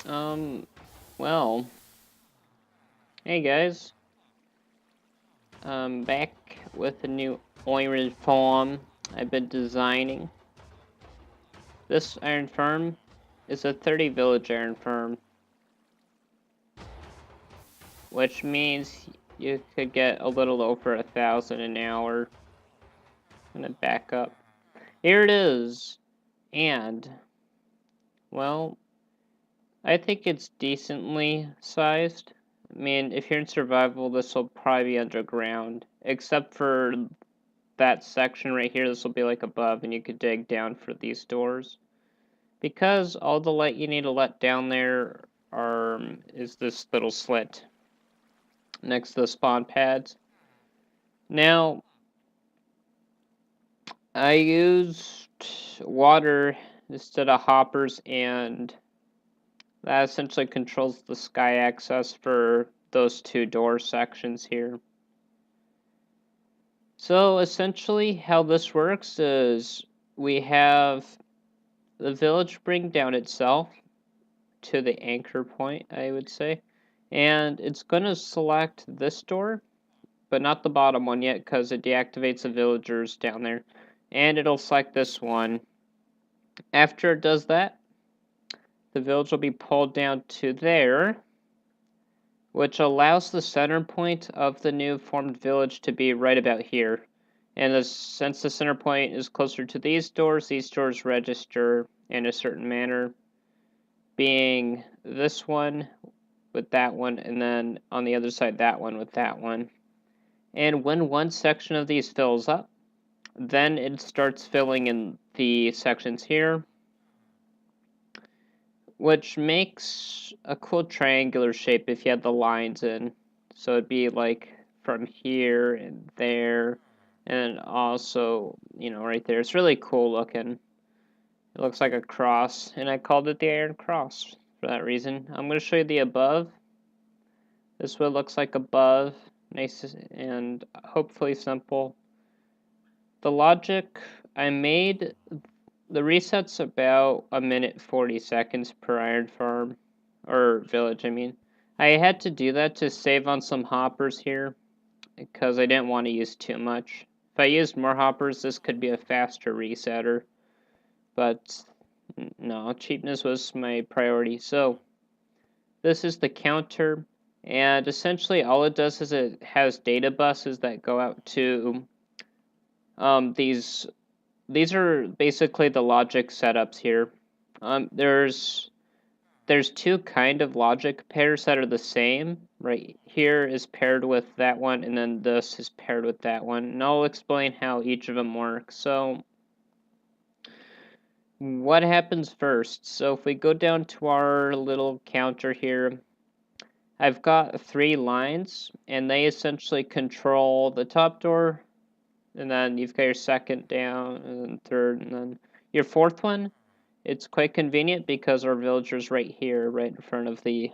Um, well, hey guys. Back with a new iron farm I've been designing. This iron farm is a 30 village iron farm, which means you could get a little over 1,000 an hour. I'm gonna back up. Here it is. And, well, I think it's decently sized. I mean, if you're in survival, this will probably be underground, except for that section right here. This will be like above, and you could dig down for these doors. Because all the light you need to let down there is this little slit next to the spawn pads. Now, I used water instead of hoppers, and that essentially controls the sky access for those two door sections here. So essentially how this works is we have the village bring down itself to the anchor point, I would say. And it's going to select this door, but not the bottom one yet because it deactivates the villagers down there. And it'll select this one. After it does that, the village will be pulled down to there, which allows the center point of the new formed village to be right about here. And since the center point is closer to these doors register in a certain manner, being this one with that one, and then on the other side that one with that one. And when one section of these fills up, then it starts filling in the sections here, which makes a cool triangular shape if you had the lines in. So it'd be like from here and there, and also, right there. It's really cool looking. It looks like a cross, and I called it the Iron Cross for that reason. I'm going to show you the above. This is what it looks like above. Nice and hopefully simple. The logic I made, the reset's about 1 minute 40 seconds per iron farm, or village, I mean. I had to do that to save on some hoppers here, because I didn't want to use too much. If I used more hoppers, this could be a faster resetter, but no, cheapness was my priority. So, this is the counter, and essentially all it does is it has data buses that go out to these are basically the logic setups here. There's two kind of logic pairs that are the same. Right here is paired with that one, and then this is paired with that one. And I'll explain how each of them work. So what happens first? So if we go down to our little counter here, I've got 3 lines, and they essentially control the top door, and then you've got your second down, and then third, and then your fourth one. It's quite convenient because our villager's right here, right in front of the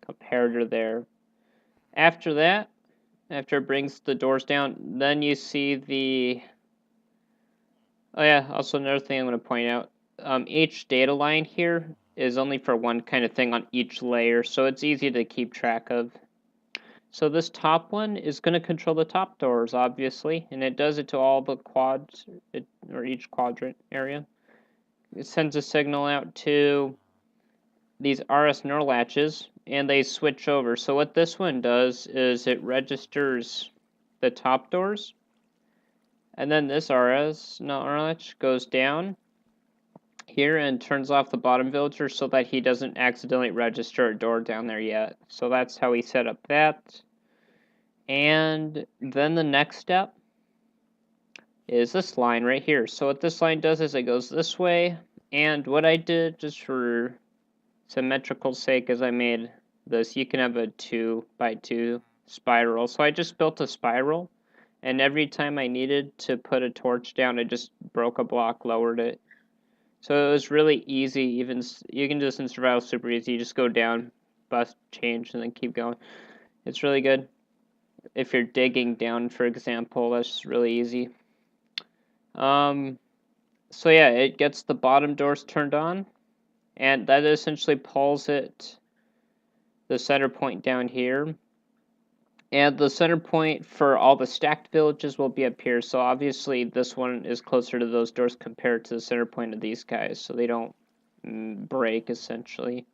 comparator there. After that, after it brings the doors down, then you see the... Oh yeah, also another thing I'm going to point out. Each data line here is only for one kind of thing on each layer, so it's easy to keep track of. So this top one is going to control the top doors, obviously, and it does it to all the quads, or each quadrant area. It sends a signal out to these RS neural latches, and they switch over. So what this one does is it registers the top doors, and then this RS neural latch goes down here and turns off the bottom villager so that he doesn't accidentally register a door down there yet. So that's how we set up that. And then the next step is this line right here. So what this line does is it goes this way, and what I did just for symmetrical sake is I made this. You can have a 2x2 spiral. So I just built a spiral, and every time I needed to put a torch down, I just broke a block, lowered it. So it was really easy. Even you can just in survival super easy. You just go down, bust, change, and then keep going. It's really good. If you're digging down, for example, that's really easy. So yeah, it gets the bottom doors turned on, and that essentially pulls it, the center point down here. And the center point for all the stacked villages will be up here, so obviously this one is closer to those doors compared to the center point of these guys, so they don't break, essentially.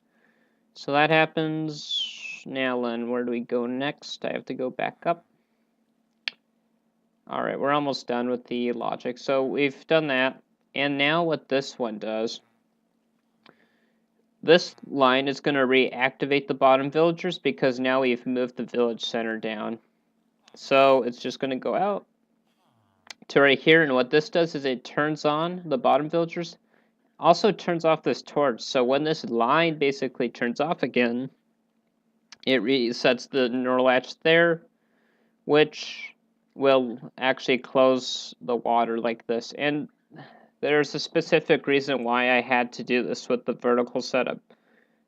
So that happens. Now then, where do we go next? I have to go back up. Alright, we're almost done with the logic. So we've done that, and now what this one does, this line is going to reactivate the bottom villagers because now we've moved the village center down. So it's just going to go out to right here, and what this does is it turns on the bottom villagers, also turns off this torch. So when this line basically turns off again, it resets the neural latch there, which will actually close the water like this. And there's a specific reason why I had to do this with the vertical setup.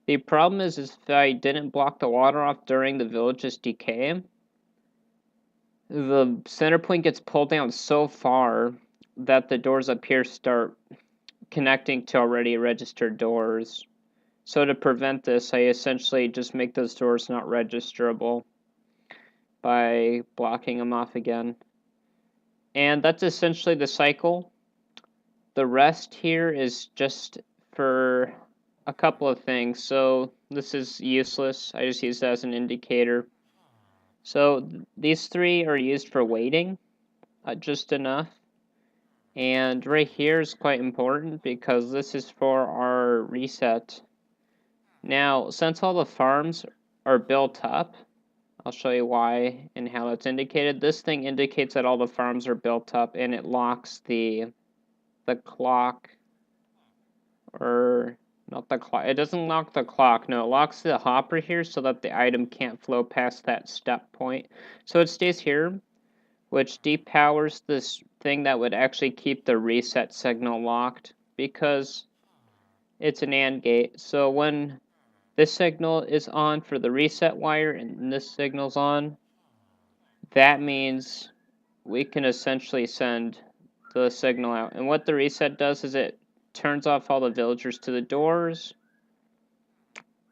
The problem is if I didn't block the water off during the village's decay, the center point gets pulled down so far that the doors up here start connecting to already registered doors. So to prevent this, I essentially just make those doors not registerable by blocking them off again. And that's essentially the cycle. The rest here is just for a couple of things. So this is useless. I just use it as an indicator. So these three are used for waiting, just enough. And right here is quite important because this is for our reset. Now, since all the farms are built up, I'll show you why and how that's indicated. This thing indicates that all the farms are built up, and it locks the clock, or not the clock. It doesn't lock the clock. No, it locks the hopper here so that the item can't flow past that step point. So it stays here, which depowers this thing that would actually keep the reset signal locked because it's an AND gate. So when this signal is on for the reset wire and this signal's on, that means we can essentially send the signal out. And what the reset does is it turns off all the villagers to the doors.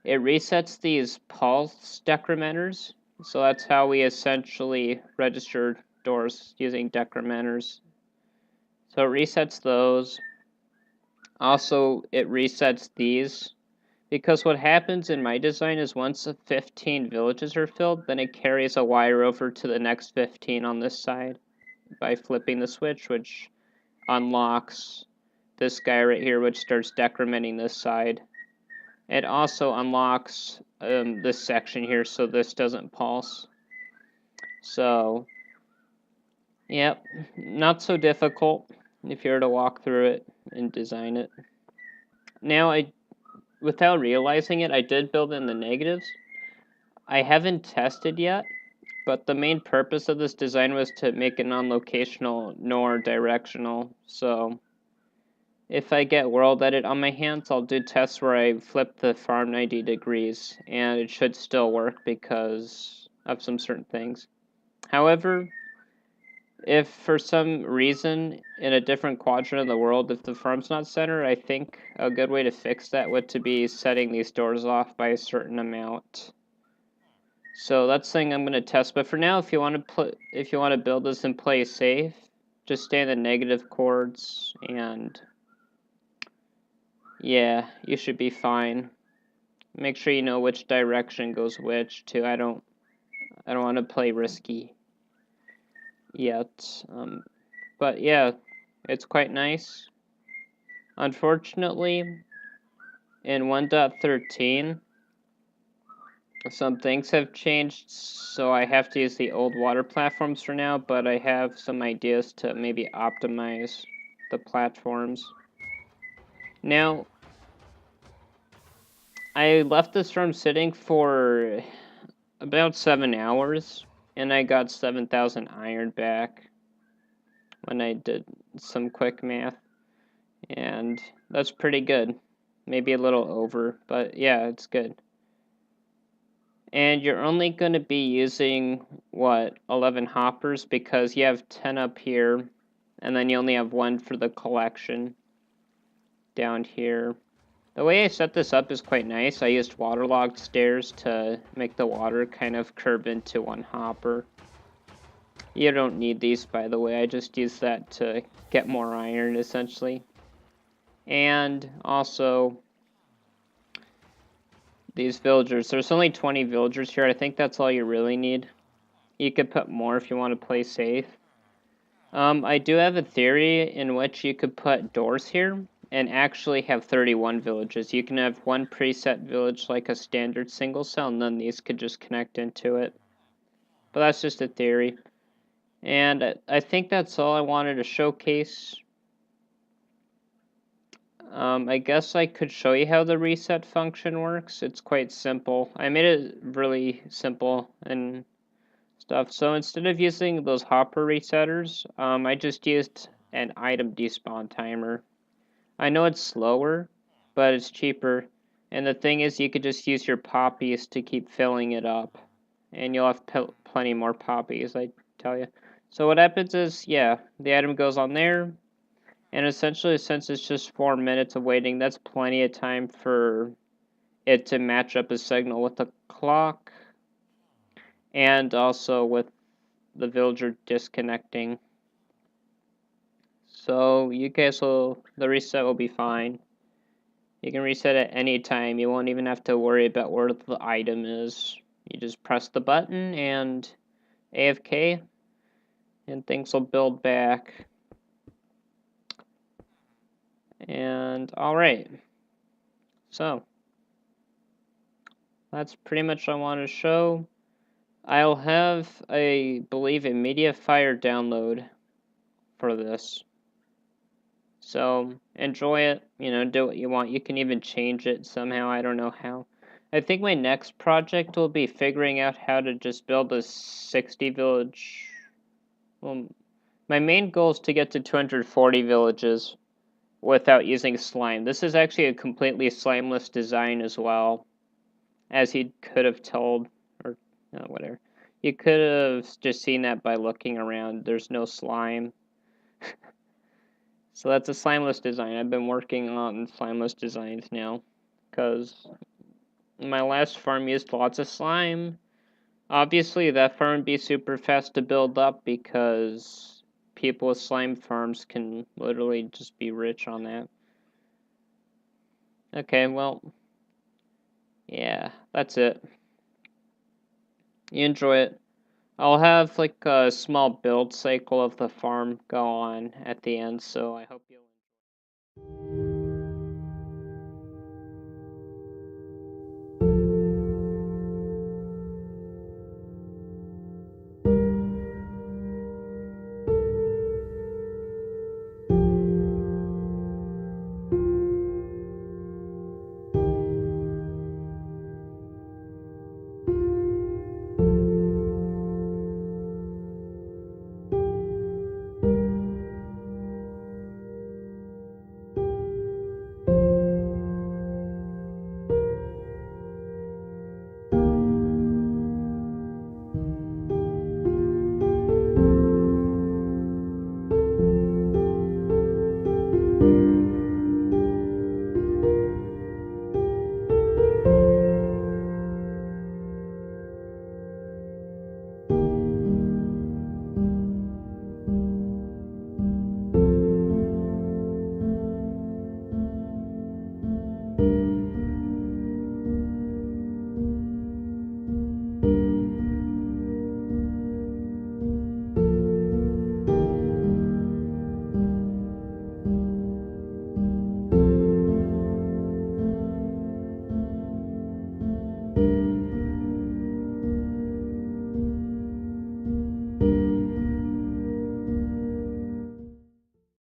It resets these pulse decrementers. So that's how we essentially register doors using decrementers. So it resets those. Also, it resets these. Because what happens in my design is once the 15 villages are filled, then it carries a wire over to the next 15 on this side by flipping the switch, which unlocks this guy right here, which starts decrementing this side. It also unlocks this section here so this doesn't pulse. So, yep, not so difficult if you were to walk through it and design it. Now, without realizing it, I did build in the negatives. I haven't tested yet, but the main purpose of this design was to make it non-locational nor directional. So if I get world edit on my hands, I'll do tests where I flip the farm 90 degrees, and it should still work because of some certain things. However, if for some reason in a different quadrant of the world, if the farm's not centered, I think a good way to fix that would to be setting these doors off by a certain amount. So that's something I'm going to test. But for now, if you want to build this and play safe, just stay in the negative chords, and yeah, you should be fine. Make sure you know which direction goes which too. I don't want to play risky yet. But yeah, it's quite nice. Unfortunately, in 1.13, some things have changed, so I have to use the old water platforms for now, but I have some ideas to maybe optimize the platforms. Now, I left this farm sitting for about 7 hours, and I got 7,000 iron back when I did some quick math, and that's pretty good. Maybe a little over, but yeah, it's good. And you're only going to be using, 11 hoppers, because you have 10 up here, and then you only have 1 for the collection down here. The way I set this up is quite nice. I used waterlogged stairs to make the water kind of curve into one hopper. You don't need these, by the way. I just use that to get more iron, essentially. And also, these villagers. There's only 20 villagers here. I think that's all you really need. You could put more if you want to play safe. I do have a theory in which you could put doors here and actually have 31 villages. You can have one preset village like a standard single cell, and then these could just connect into it. But that's just a theory. And I think that's all I wanted to showcase. I guess I could show you how the reset function works. It's quite simple. I made it really simple and stuff. So instead of using those hopper resetters, I just used an item despawn timer. I know it's slower, but it's cheaper. And the thing is, you could just use your poppies to keep filling it up. And you'll have plenty more poppies, I tell you. So what happens is, yeah, the item goes on there. And essentially, since it's just 4 minutes of waiting, that's plenty of time for it to match up a signal with the clock. And also with the villager disconnecting. So you guys the reset will be fine. You can reset at any time. You won't even have to worry about where the item is. You just press the button and AFK, and things will build back. And alright. So, that's pretty much what I want to show. I'll have, I believe, a Mediafire download for this. So, enjoy it, do what you want. You can even change it somehow, I don't know how. I think my next project will be figuring out how to just build a 60 village. Well, my main goal is to get to 240 villages without using slime. This is actually a completely slimeless design as well, as he could have told, or whatever. You could have just seen that by looking around. There's no slime. So that's a slimeless design. I've been working on slimeless designs now, because my last farm used lots of slime. Obviously, that farm would be super fast to build up because people with slime farms can literally just be rich on that. Okay, well, yeah, that's it. You enjoy it. I'll have like a small build cycle of the farm go on at the end, so I hope you'll